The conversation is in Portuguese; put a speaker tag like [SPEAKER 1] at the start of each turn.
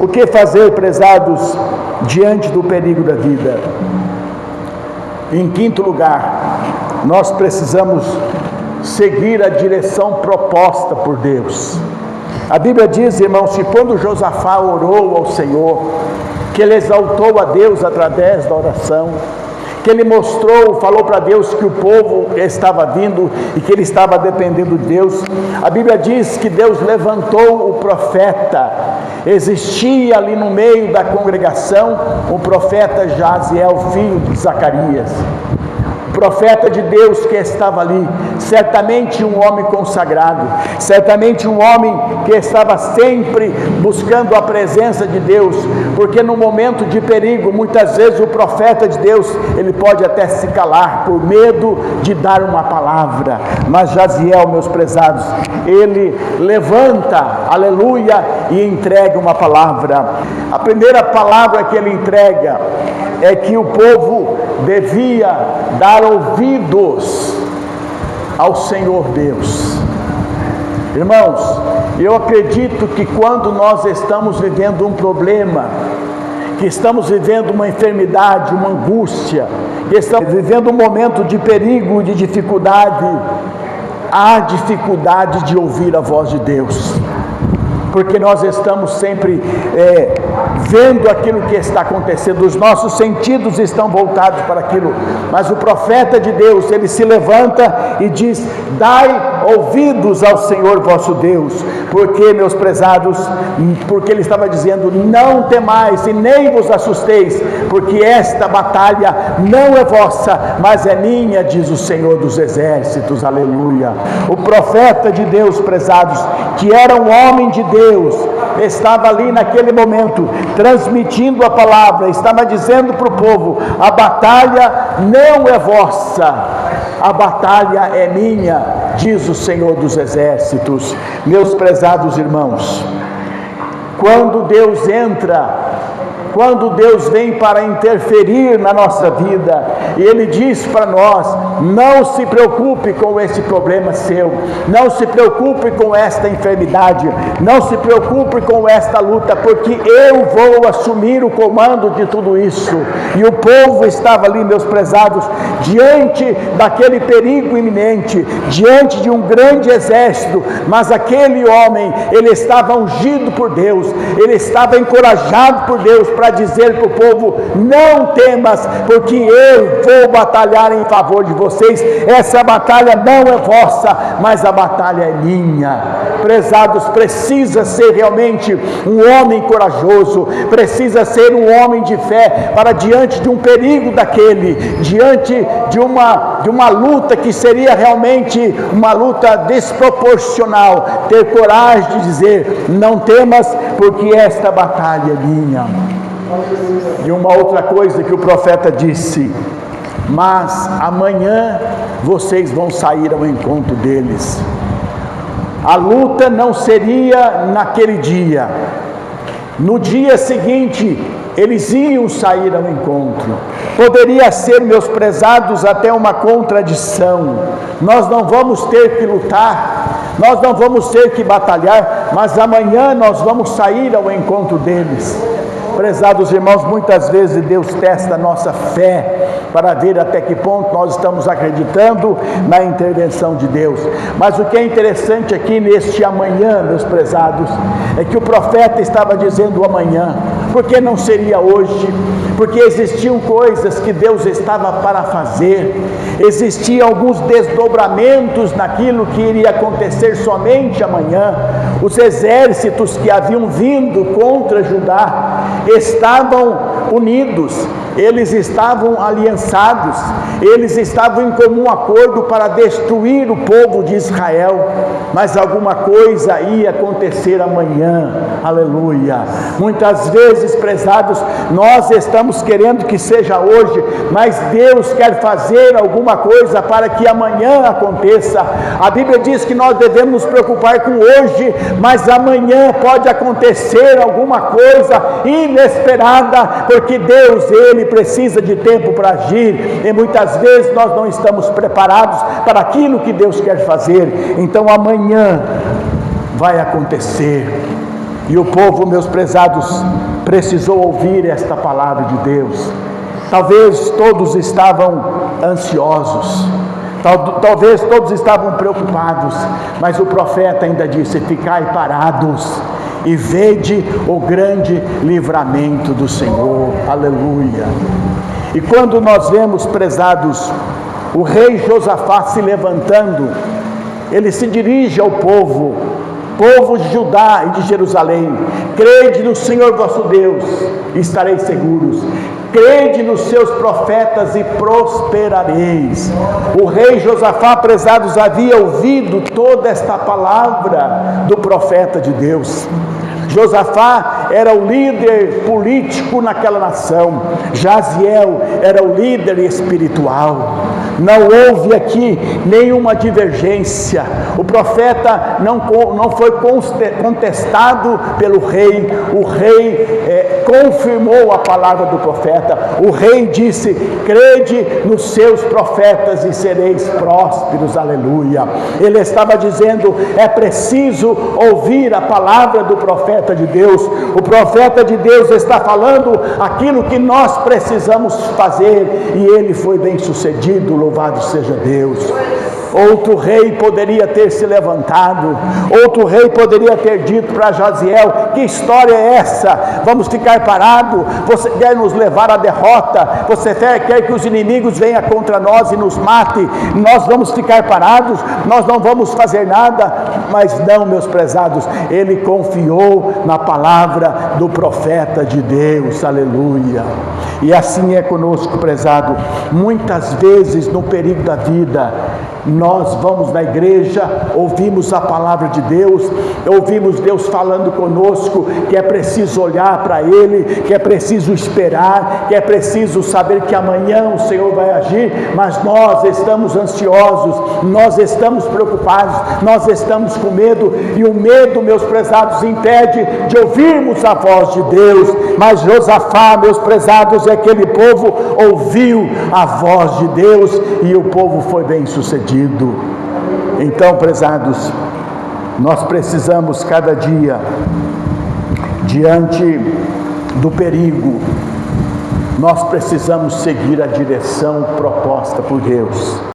[SPEAKER 1] O que fazer, prezados, diante do perigo da vida? Em quinto lugar, nós precisamos seguir a direção proposta por Deus. A Bíblia diz, irmãos, que quando Josafá orou ao Senhor, que ele exaltou a Deus através da oração, que ele falou para Deus que o povo estava vindo e que ele estava dependendo de Deus. A Bíblia diz que Deus levantou o profeta. Existia ali no meio da congregação o profeta Jaziel, filho de Zacarias. Profeta de Deus que estava ali, certamente um homem consagrado, certamente um homem que estava sempre buscando a presença de Deus, porque no momento de perigo, muitas vezes o profeta de Deus, ele pode até se calar, por medo de dar uma palavra, mas Jaziel, meus prezados, ele levanta, aleluia, e entrega uma palavra. A primeira palavra que ele entrega é que o povo devia dar ouvidos ao Senhor Deus. Irmãos, eu acredito que quando nós estamos vivendo um problema, que estamos vivendo uma enfermidade, uma angústia, que estamos vivendo um momento de perigo, de dificuldade, há dificuldade de ouvir a voz de Deus, porque nós estamos sempre vendo aquilo que está acontecendo, os nossos sentidos estão voltados para aquilo, mas o profeta de Deus, ele se levanta e diz: dai ouvidos ao Senhor vosso Deus, porque, meus prezados, porque ele estava dizendo: não temais e nem vos assusteis, porque esta batalha não é vossa, mas é minha, diz o Senhor dos exércitos, aleluia. O profeta de Deus, prezados, que era um homem de Deus, estava ali naquele momento, transmitindo a palavra, estava dizendo para o povo: a batalha não é vossa, a batalha é minha, diz o Senhor dos exércitos. Meus prezados irmãos, quando Deus entra, quando Deus vem para interferir na nossa vida, e Ele diz para nós: não se preocupe com esse problema seu, não se preocupe com esta enfermidade, não se preocupe com esta luta, porque eu vou assumir o comando de tudo isso. E o povo estava ali, meus prezados, diante daquele perigo iminente, diante de um grande exército, mas aquele homem, ele estava ungido por Deus, ele estava encorajado por Deus para dizer para o povo: não temas, porque eu vou batalhar em favor de vocês. Essa batalha não é vossa, mas a batalha é minha. Prezados, precisa ser realmente um homem corajoso, precisa ser um homem de fé para diante de um perigo daquele, diante de uma luta que seria realmente uma luta desproporcional, ter coragem de dizer: não temas, porque esta batalha é minha. E uma outra coisa que o profeta disse: mas amanhã vocês vão sair ao encontro deles. A luta não seria naquele dia, no dia seguinte eles iam sair ao encontro. Poderia ser, meus prezados, até uma contradição. Nós não vamos ter que lutar, nós não vamos ter que batalhar, mas amanhã nós vamos sair ao encontro deles. Prezados irmãos, muitas vezes Deus testa a nossa fé para ver até que ponto nós estamos acreditando na intervenção de Deus. Mas o que é interessante aqui neste amanhã, meus prezados, é que o profeta estava dizendo amanhã, porque não seria hoje, porque existiam coisas que Deus estava para fazer, existiam alguns desdobramentos naquilo que iria acontecer somente amanhã. Os exércitos que haviam vindo contra Judá estavam unidos, eles estavam aliançados, eles estavam em comum acordo para destruir o povo de Israel, mas alguma coisa ia acontecer amanhã, aleluia. Muitas vezes, prezados, nós estamos querendo que seja hoje, mas Deus quer fazer alguma coisa para que amanhã aconteça. A Bíblia diz que nós devemos nos preocupar com hoje, mas amanhã pode acontecer alguma coisa inesperada, porque Deus, Ele precisa de tempo para agir, e muitas vezes nós não estamos preparados para aquilo que Deus quer fazer. Então amanhã vai acontecer. E o povo, meus prezados, precisou ouvir esta palavra de Deus. Talvez todos estavam ansiosos, talvez todos estavam preocupados, mas o profeta ainda disse: ficai parados e vede o grande livramento do Senhor. Aleluia. E quando nós vemos, prezados, o rei Josafá se levantando, ele se dirige ao povo de Judá e de Jerusalém: crede no Senhor vosso Deus e estareis seguros, crede nos seus profetas e prosperareis. O rei Josafá, prezados, havia ouvido toda esta palavra do profeta de Deus. Josafá era o líder político naquela nação, Jaziel era o líder espiritual. Não houve aqui nenhuma divergência. O profeta não foi contestado pelo rei. O rei confirmou a palavra do profeta. O rei disse: crede nos seus profetas e sereis prósperos. Aleluia. Ele estava dizendo: é preciso ouvir a palavra do profeta de Deus. O profeta de Deus está falando aquilo que nós precisamos fazer, e ele foi bem sucedido. Louvado seja Deus. Outro rei poderia ter se levantado, outro rei poderia ter dito para Jaziel: que história é essa? Vamos ficar parados? Você quer nos levar à derrota? Você quer que os inimigos venham contra nós e nos matem? Nós vamos ficar parados? Nós não vamos fazer nada? Mas não, meus prezados, ele confiou na palavra do profeta de Deus. Aleluia. E assim é conosco, prezado. Muitas vezes no período da vida, nós vamos na igreja, ouvimos a palavra de Deus, ouvimos Deus falando conosco, que é preciso olhar para Ele, que é preciso esperar, que é preciso saber que amanhã o Senhor vai agir, mas nós estamos ansiosos, nós estamos preocupados, nós estamos com medo, e o medo, meus prezados, impede de ouvirmos a voz de Deus. Mas Josafá, meus prezados, e aquele povo ouviu a voz de Deus, e o povo foi bem sucedido. Então, prezados, nós precisamos cada dia, diante do perigo, nós precisamos seguir a direção proposta por Deus.